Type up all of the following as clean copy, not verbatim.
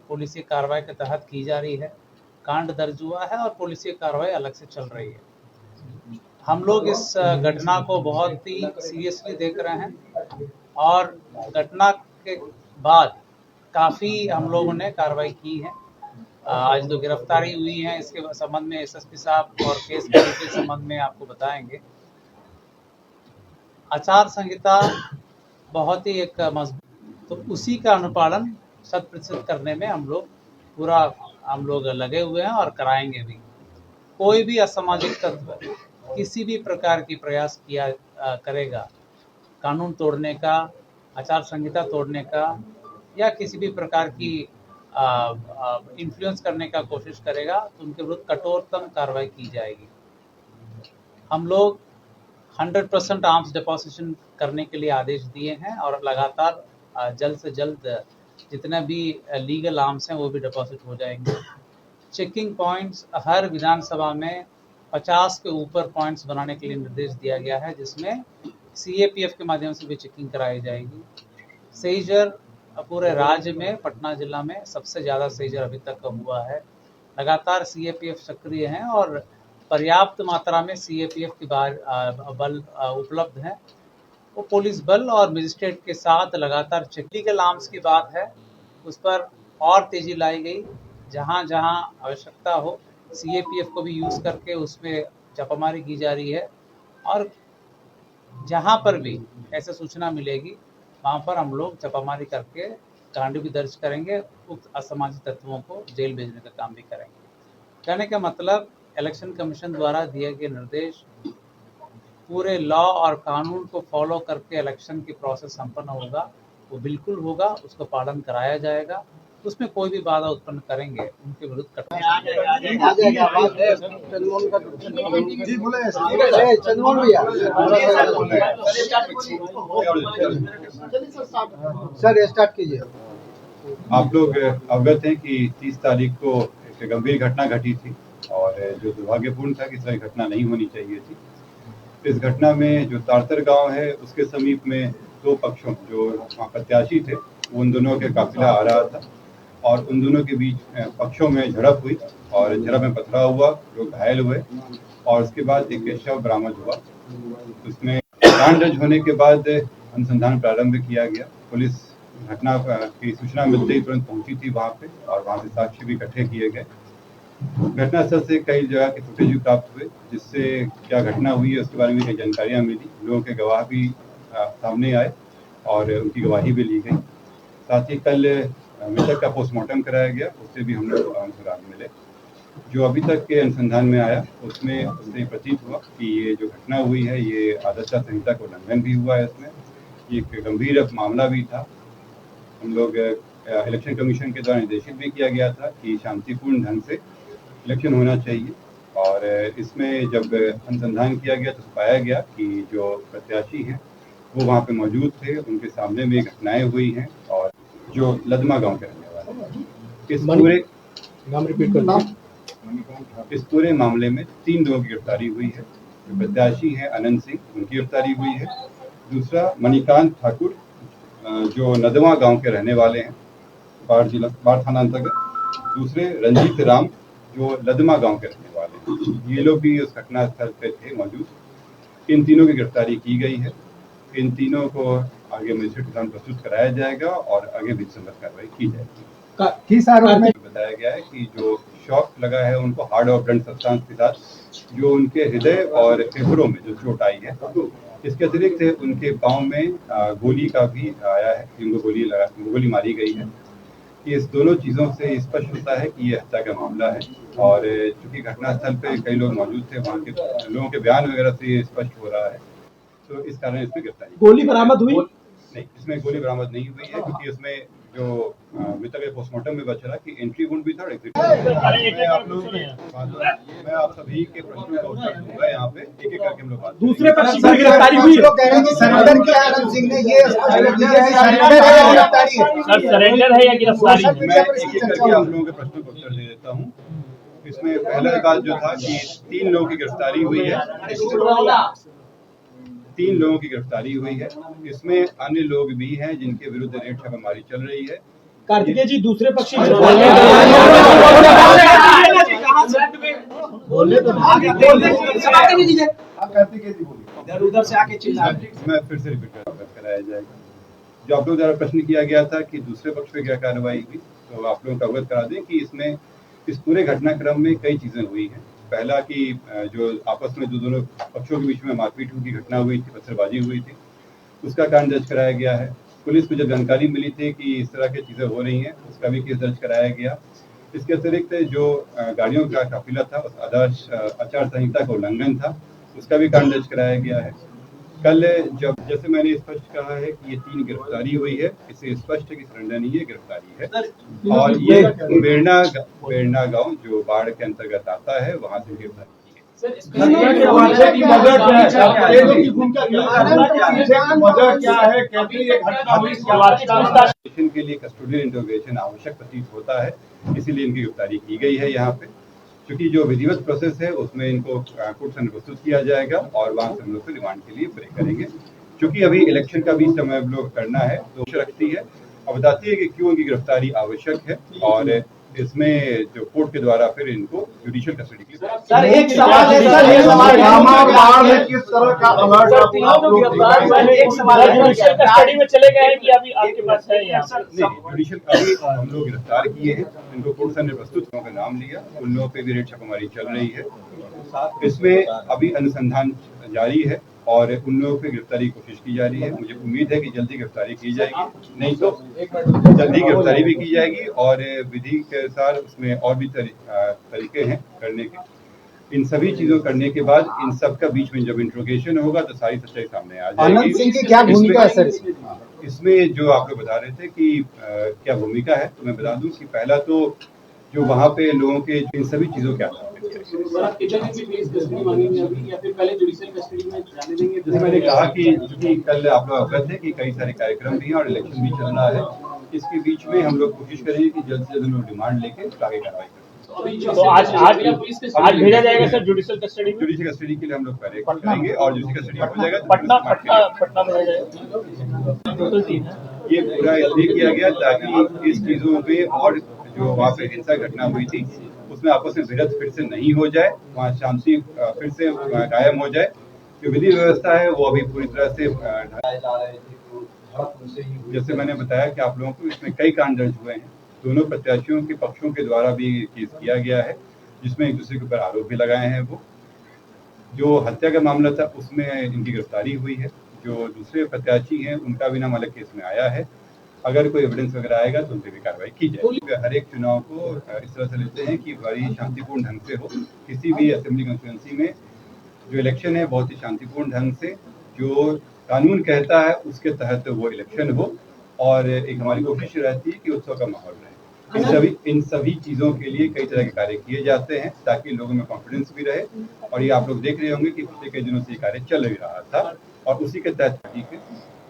Police कार्रवाई के तहत की जा रही है। कांड दर्ज हुआ है और पुलिस कार्रवाई अलग से चल रही है। हम लोग इस घटना को बहुत ही सीरियसली देख रहे हैं और घटना के बाद काफ़ी हम लोगों ने कार्रवाई की है। आज 2 गिरफ्तारी हुई हैं। इसके संबंध में एसएसपी साहब और केस के संबंध में आपको बताएंगे। आचार संहिता बहुत ही एक मजबूत, तो उसी का अनुपालन 100% करने में हम लोग लगे हुए हैं और कराएंगे भी। कोई भी असामाजिक तत्व किसी भी प्रकार की प्रयास करेगा कानून तोड़ने का, आचार संहिता तोड़ने का या किसी भी प्रकार की इन्फ्लुएंस करने का कोशिश करेगा तो उनके विरुद्ध कठोरतम कार्रवाई की जाएगी। हम लोग 100% आर्म्स डिपोजिशन करने के लिए आदेश दिए हैं और लगातार जल्द से जल्द जितने भी लीगल आर्म्स हैं वो भी डिपॉजिट हो जाएंगे। चेकिंग पॉइंट्स हर विधानसभा में 50 के ऊपर पॉइंट्स बनाने के लिए निर्देश दिया गया है, जिसमें सीएपीएफ के माध्यम से भी चेकिंग कराई जाएगी। सीजर पूरे राज्य में पटना जिला में सबसे ज़्यादा सीजर अभी तक का हुआ है। लगातार सीएपीएफ सक्रिय हैं और पर्याप्त मात्रा में सीएपीएफ की बल उपलब्ध है। वो पुलिस बल और मजिस्ट्रेट के साथ लगातार लीगल आर्म्स की बात है, उस पर और तेजी लाई गई। जहां जहां आवश्यकता हो सीएपीएफ को भी यूज़ करके उसमें छापामारी की जा रही है और जहां पर भी ऐसे सूचना मिलेगी वहां पर हम लोग छापामारी करके कांड भी दर्ज करेंगे। उक्त असामाजिक तत्वों को जेल भेजने का काम भी करेंगे। कहने का मतलब इलेक्शन कमीशन द्वारा दिए गए निर्देश पूरे लॉ और कानून को फॉलो करके इलेक्शन की प्रोसेस संपन्न होगा, वो बिल्कुल होगा, उसको पालन कराया जाएगा। उसमें कोई भी बाधा उत्पन्न करेंगे उनके विरुद्ध कठोर। सर स्टार्ट कीजिए। आप लोग अवगत हैं कि 30 तारीख को एक गंभीर घटना घटी थी और जो दुर्भाग्यपूर्ण था कि इस तरह घटना नहीं होनी चाहिए थी। इस घटना में जो तारतर गांव है उसके समीप में 2 पक्षों जो वहाँ प्रत्याशी थे उन दोनों के काफिला आ रहा था और उन दोनों के बीच पक्षों में झड़प हुई और झड़प में पथराव हुआ, लोग घायल हुए और उसके बाद एक शव बरामद हुआ। उसमें कांड दर्ज होने के बाद अनुसंधान प्रारंभ किया गया। पुलिस घटना की सूचना मिलते ही तुरंत पहुंची थी वहाँ पे और वहाँ से साक्ष्य भी इकट्ठे किए गए। घटनास्थल से कई जगह के फुटेज भी प्राप्त हुए, जिससे क्या घटना हुई है उसके बारे में कई जानकारियाँ मिली। लोगों के गवाह भी सामने आए और उनकी गवाही भी ली गई। साथ ही कल मृतक का पोस्टमार्टम कराया गया, उससे भी हम लोग सुराग मिले। जो अभी तक के अनुसंधान में आया उसमें उससे प्रतीत हुआ कि ये जो घटना हुई है ये आदर्श संहिता का उल्लंघन भी हुआ है। इसमें एक गंभीर मामला भी था। हम लोग इलेक्शन कमीशन के द्वारा निर्देशित भी किया गया था कि शांतिपूर्ण ढंग से इलेक्शन होना चाहिए और इसमें जब अनुसंधान किया गया तो पाया गया कि जो प्रत्याशी हैं वो वहाँ पे मौजूद थे, उनके सामने में घटनाएं हुई हैं और जो लदमा गांव के रहने वाले इस पूरे मामले में 3 लोगों की गिरफ्तारी हुई है। जो प्रत्याशी हैं अनंत सिंह, उनकी गिरफ्तारी हुई है। दूसरा मणिकांत ठाकुर जो नदवा गांव के रहने वाले हैं, बाढ़ थाना अंतर्गत। दूसरे रंजीत राम जो लदमा गांव के रहने वाले हैं, ये लोग भी उस घटना स्थल पे थे मौजूद। इन तीनों की गिरफ्तारी की गई है। इन तीनों को आगे मजिस्ट्रेट के सामने प्रस्तुत कराया जाएगा और आगे भी संगत कार्रवाई की जाएगी। बताया गया है कि जो शॉक लगा है उनको हार्ड और ब्लंट सब्सटेंस के साथ जो उनके हृदय और फेफड़ों में जो चोट आई है, इसके अतिरिक्त उनके पाँव में गोली का भी आया है, जिनको गोली मारी गई है। इस दोनों चीज़ों से स्पष्ट होता है कि ये हत्या का मामला है और चूंकि घटनास्थल पे कई लोग मौजूद थे, वहाँ के लोगों के बयान वगैरह से ये स्पष्ट हो रहा है, तो इस कारण इसमें गिरफ्तारी। गोली बरामद हुई? नहीं, इसमें गोली बरामद नहीं हुई है क्योंकि इसमें जो मृतक के पोस्टमार्टम में बच रहा कि एंट्री वुंड भी था और एग्जिट। मैं आप सभी के प्रश्नों का उत्तर दूंगा यहाँ पे एक-एक करके हम लोग। दूसरे पक्ष की गिरफ्तारी हुई? लोग कह रहे हैं कि सरेंडर किया है अनंत सिंह ने, ये सरेंडर है या गिरफ्तारी? मैं एक-एक करके आप लोगों के प्रश्नों का उत्तर दे देता हूँ। इसमें पहला बात जो था कि 3 लोगों की गिरफ्तारी हुई है। 3 लोगों की गिरफ्तारी हुई है। इसमें अन्य लोग भी हैं जिनके विरुद्ध रेड छापेमारी चल रही है। कार्तिकेय जी दूसरे पक्षी बोले तो उधर से आके चिल्ला। मैं फिर से रिपीट कराया जाएगा। जो आप लोगों द्वारा प्रश्न किया गया था कि दूसरे पक्ष पे क्या कार्रवाई हुई, तो आप लोगों को अवगत करा दें कि इसमें इस पूरे घटनाक्रम में कई चीजें हुई हैं। पहला कि जो आपस में दोनों पक्षों के बीच में मारपीट की घटना हुई थी, पत्थरबाजी हुई थी, उसका कारण दर्ज कराया गया है। पुलिस को जब जानकारी मिली थी कि इस तरह की चीजें हो रही हैं, उसका भी केस दर्ज कराया गया। इसके अतिरिक्त जो गाड़ियों का काफिला था, उस आदर्श आचार संहिता का उल्लंघन था, उसका भी कारण दर्ज कराया गया है। कल जब जैसे मैंने स्पष्ट कहा है कि ये 3 गिरफ्तारी हुई है, इससे स्पष्ट है कि सरेंडर नहीं है, गिरफ्तारी है। और ये बेरना गांव जो बाढ़ के अंतर्गत आता है, वहां से गिरफ्तारी की गई। के लिए कस्टोडियल इंटरोगेशन आवश्यक प्रतीत होता है, इसीलिए इनकी गिरफ्तारी की गई है यहाँ पे। क्योंकि जो विधिवत प्रोसेस है उसमें इनको कोर्ट से प्रस्तुत किया जाएगा और वहां से हम लोग रिमांड के लिए ब्रेक करेंगे। क्योंकि अभी इलेक्शन का भी समय हम लोग करना है, तो रखती है और बताती है कि क्यों इनकी गिरफ्तारी आवश्यक है, और इसमें जो कोर्ट के द्वारा फिर इनको जुडिशियल कस्टडी की। सर एक सवाल है सर, एक सवाल है किस तरह का अलर्ट एक सवाल जुडिशियल कस्टडी में चले गए हैं कि अभी आपके पास है यहाँ? जुडिशियल अभी हम लोग गिरफ्तार किए हैं, इनको कोर्ट से प्रस्तुत का नाम लिया, उन लोगों पे भी रेड छापेमारी चल रही है। इसमें अभी अनुसंधान जारी है और उन लोगों पे गिरफ्तारी की कोशिश की जा रही है। मुझे उम्मीद है कि जल्दी गिरफ्तारी की जाएगी, नहीं तो जल्दी गिरफ्तारी भी की जाएगी और विधि के अनुसार उसमें और भी तरीके हैं करने के। इन सभी चीजों करने के बाद इन सब का बीच में जब इंट्रोगेशन होगा तो सारी सच्चाई सामने आ जाएगी। आनंद सिंह की क्या भूमिका है सर इसमें? जो आप लोग बता रहे थे कि क्या भूमिका है, तो मैं बता दूं कि पहला तो जो वहाँ पे लोगों के इन सभी चीजों के मैंने कहा कि चूंकि कल आप लोग अवगत है कि कई सारे कार्यक्रम भी हैं और इलेक्शन भी चल रहा है, इसके बीच में हम लोग कोशिश करेंगे कि जल्द से जल्द डिमांड लेके आगे कार्रवाई करें। तो आज भेजा जाएगा सर जुडिशियल कस्टडी में? जुडिशियल कस्टडी के लिए हम लोग करेंगे और जुडिशियल कस्टडी हो जाएगा तो पटना भेजा जाएगा। ये पूरा इसलिए किया गया ताकि इस चीजों पे और जो वहाँ पे हिंसा घटना हुई थी उसमें आपस में भिड़ंत फिर से नहीं हो जाए, वहाँ शांति फिर से कायम हो जाए। जो विधि व्यवस्था है वो अभी पूरी तरह से जैसे मैंने बताया कि आप लोगों को इसमें कई कांड दर्ज हुए हैं। दोनों प्रत्याशियों के पक्षों के द्वारा भी केस किया गया है, जिसमें एक दूसरे के ऊपर आरोप भी लगाए हैं। वो जो हत्या का मामला था उसमें इनकी गिरफ्तारी हुई है। जो दूसरे प्रत्याशी हैं उनका भी नाम अलग केस में आया है। अगर कोई एविडेंस वगैरह आएगा तो उन पर भी कार्रवाई की जाएगी। हर एक चुनाव को इस तरह से लेते हैं कि बड़ी शांतिपूर्ण ढंग से हो। किसी भी असेंबली कॉन्स्टिट्यूंसी में जो इलेक्शन है बहुत ही शांतिपूर्ण ढंग से, जो कानून कहता है उसके तहत वो इलेक्शन हो, और एक हमारी कोशिश रहती है कि उत्सव का माहौल रहे। इन सभी चीज़ों के लिए कई तरह के कार्य किए जाते हैं ताकि लोगों में कॉन्फिडेंस भी रहे। और ये आप लोग देख रहे होंगे कि पिछले कई दिनों से ये कार्य चल ही रहा था, और उसी के तहत ठीक है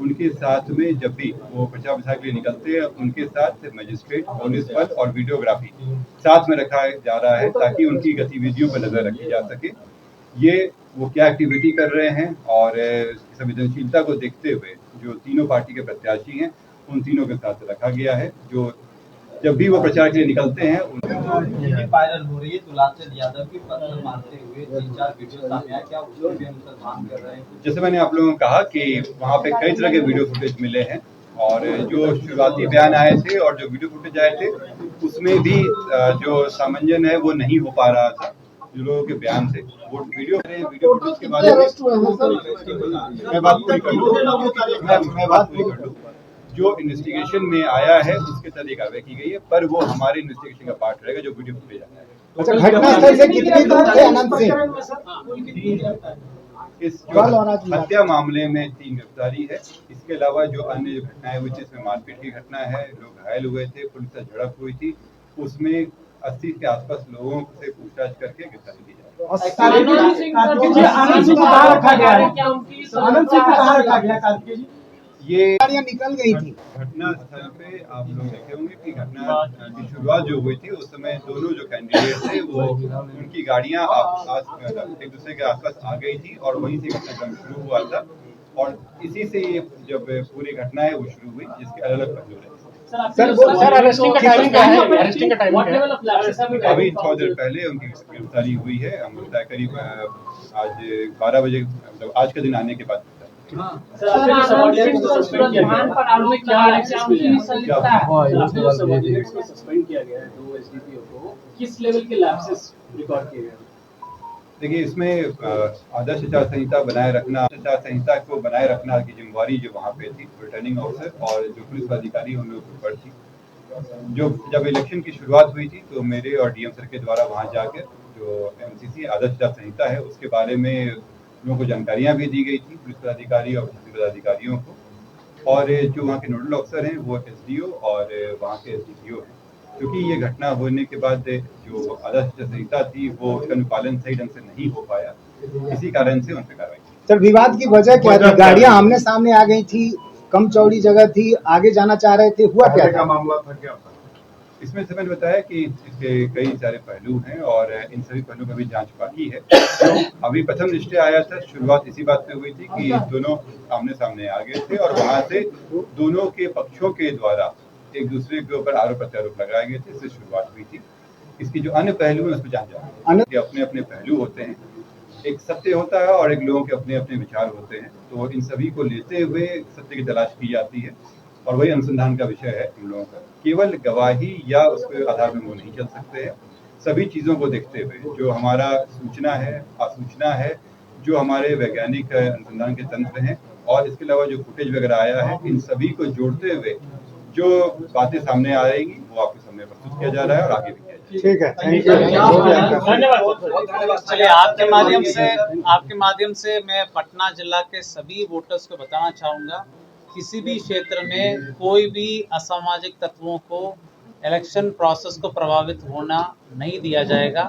उनके साथ में जब भी वो प्रचार प्रसार के लिए निकलते हैं, उनके साथ मजिस्ट्रेट, पुलिस बल और वीडियोग्राफी साथ में रखा जा रहा है ताकि उनकी गतिविधियों पर नजर रखी जा सके। ये वो क्या एक्टिविटी कर रहे हैं, और संवेदनशीलता को देखते हुए जो तीनों पार्टी के प्रत्याशी हैं उन तीनों के साथ रखा गया है। जो जब भी वो प्रचार के लिए निकलते हैं वायरल हो रही है दुलाचंद यादव की पत्थर मारते हुए 3-4 वीडियो सामने आए, क्या उसको भी अनुसंधान कर रहे हैं? जैसे मैंने आप लोगों को कहा कि वहाँ पे कई तरह के वीडियो फुटेज मिले हैं, और जो शुरुआती बयान आए थे और जो वीडियो फुटेज आए थे उसमें भी जो सामंजन है वो नहीं हो पा रहा था जो लोगों के बयान से। वो वीडियो फुटेज के बारे में मैं बात पूरी कर लूँ। जो इन्वेस्टिगेशन में आया है उसके तहत कार्रवाई की गई है, पर वो हमारे इन्वेस्टिगेशन का पार्ट रहेगा जो वीडियो फुटेज आया है। अच्छा, घटनास्थल से कितनी दूर थे आनंद सिंह? इस हत्या मामले में 3 गिरफ्तारी है। इसके अलावा जो अन्य घटनाएं हुई थी, इसमें मारपीट की घटना है, लोग घायल हुए थे, पुलिस से झड़प हुई थी, उसमें 80 के आसपास लोगों से पूछताछ करके गिरफ्तारी की जाए। ये निकल गई थी घटना स्थल पे आप लोग देखे होंगे कि घटना की शुरुआत जो हुई थी उस समय दोनों जो कैंडिडेट थे वो उनकी गाड़ियां एक दूसरे के आसपास आ गई थी और वहीं से घटनाक्रम शुरू हुआ था, और इसी से ये जब पूरी घटना है वो शुरू हुई, जिसके अलग अलग पहलू रहे। सर अरेस्टिंग का टाइमिंग क्या है? अरेस्टिंग का टाइमिंग क्या है? अभी थोड़ी देर पहले उनकी गिरफ्तारी हुई है। हम लोग करीब आज 12 बजे, मतलब आज का दिन आने के बाद सस्पेंड किया गया है 2 एसडीपीओ को, किस लेवल के लैप्सेस रिकॉर्ड किए गए? देखिए, इसमें आदर्श आचार संहिता बनाए रखना, आचार संहिता को बनाए रखना की जिम्मेवारी जो वहाँ पे थी रिटर्निंग ऑफिसर और जो पुलिस अधिकारी उन लोगों के ऊपर थी। जो जब इलेक्शन की शुरुआत हुई थी तो मेरे और डीएम सर के द्वारा वहाँ जाकर जो एमसीसी आदर्श आचार संहिता है उसके बारे में लोगों को जानकारियाँ भी दी गई थी, पुलिस पदाधिकारी और पदाधिकारियों को। और जो वहाँ के नोडल ऑफिसर हैं वो एसडीओ और वहाँ के एसडीपीओ हैं। क्योंकि ये घटना होने के बाद जो आदर्श आचार संहिता थी वो उसका अनुपालन सही ढंग से नहीं हो पाया, इसी कारण से उन पर कार्रवाई की। सर, विवाद की वजह क्या थी? गाड़ियां आमने सामने आ गई थी, कम चौड़ी जगह थी, आगे जाना चाह रहे थे, हुआ क्या था? मामला था क्या? इसमें से मैंने बताया कि इसके कई सारे पहलू हैं और इन सभी पहलुओं पर भी जांच बाकी है। अभी प्रथम दृष्टया आया था, शुरुआत इसी बात पे हुई थी कि दोनों आमने सामने आ गए थे और वहां से दोनों के पक्षों के द्वारा एक दूसरे के ऊपर आरोप प्रत्यारोप लगाए गए थे, इससे शुरुआत हुई थी। इसकी जो अन्य पहलू है उस पर जांच जारी है। अपने अपने पहलू होते हैं, एक सत्य होता है और एक लोगों के अपने अपने विचार होते हैं, तो इन सभी को लेते हुए सत्य की तलाश की जाती है और वही अनुसंधान का विषय है इन लोगों का। केवल गवाही या उसके आधार पर वो नहीं चल सकते हैं। सभी चीज़ों को देखते हुए जो हमारा सूचना है, आसूचना है, जो हमारे वैज्ञानिक अनुसंधान के तंत्र हैं और इसके अलावा जो फुटेज वगैरह आया है, इन सभी को जोड़ते हुए जो बातें सामने आ रही वो आपके सामने प्रस्तुत किया जा रहा है और आगे भी किया जा रहा है। ठीक है, थैंक यू, धन्यवाद। चलिए, आपके माध्यम से मैं पटना जिला के सभी वोटर्स को बताना चाहूँगा, किसी भी क्षेत्र में कोई भी असामाजिक तत्वों को इलेक्शन प्रोसेस को प्रभावित होना नहीं दिया जाएगा।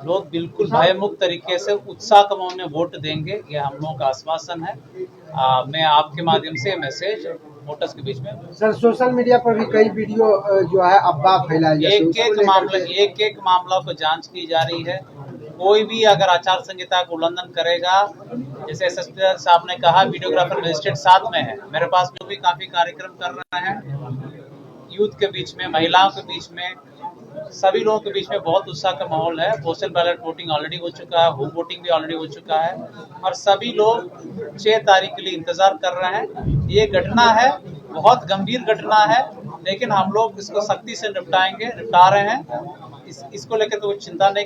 लोग बिल्कुल भयमुक्त तरीके से उत्साह के माहौल में वोट देंगे, ये हम लोगों का आश्वासन है। मैं आपके माध्यम से मैसेज वोटर्स के बीच में। सर, सोशल मीडिया पर भी कई वीडियो जो है अफवाह फैलाई जाती है, एक मामला को जांच की जा रही है। कोई भी अगर आचार संहिता का उल्लंघन करेगा, जैसे एसएसपी साहब ने कहा, वीडियोग्राफर मजिस्ट्रेट साथ में है। मेरे पास जो भी काफी कार्यक्रम कर रहे हैं यूथ के बीच में, महिलाओं के बीच में, सभी लोगों के बीच में बहुत उत्साह का माहौल है। पोस्टल बैलेट वोटिंग ऑलरेडी हो चुका है, होम वोटिंग भी ऑलरेडी हो चुका है और सभी लोग 6 तारीख के लिए इंतजार कर रहे हैं। ये घटना है, बहुत गंभीर घटना है, लेकिन हम लोग इसको सख्ती से निपटा रहे हैं। इसको लेकर तो कोई चिंता नहीं।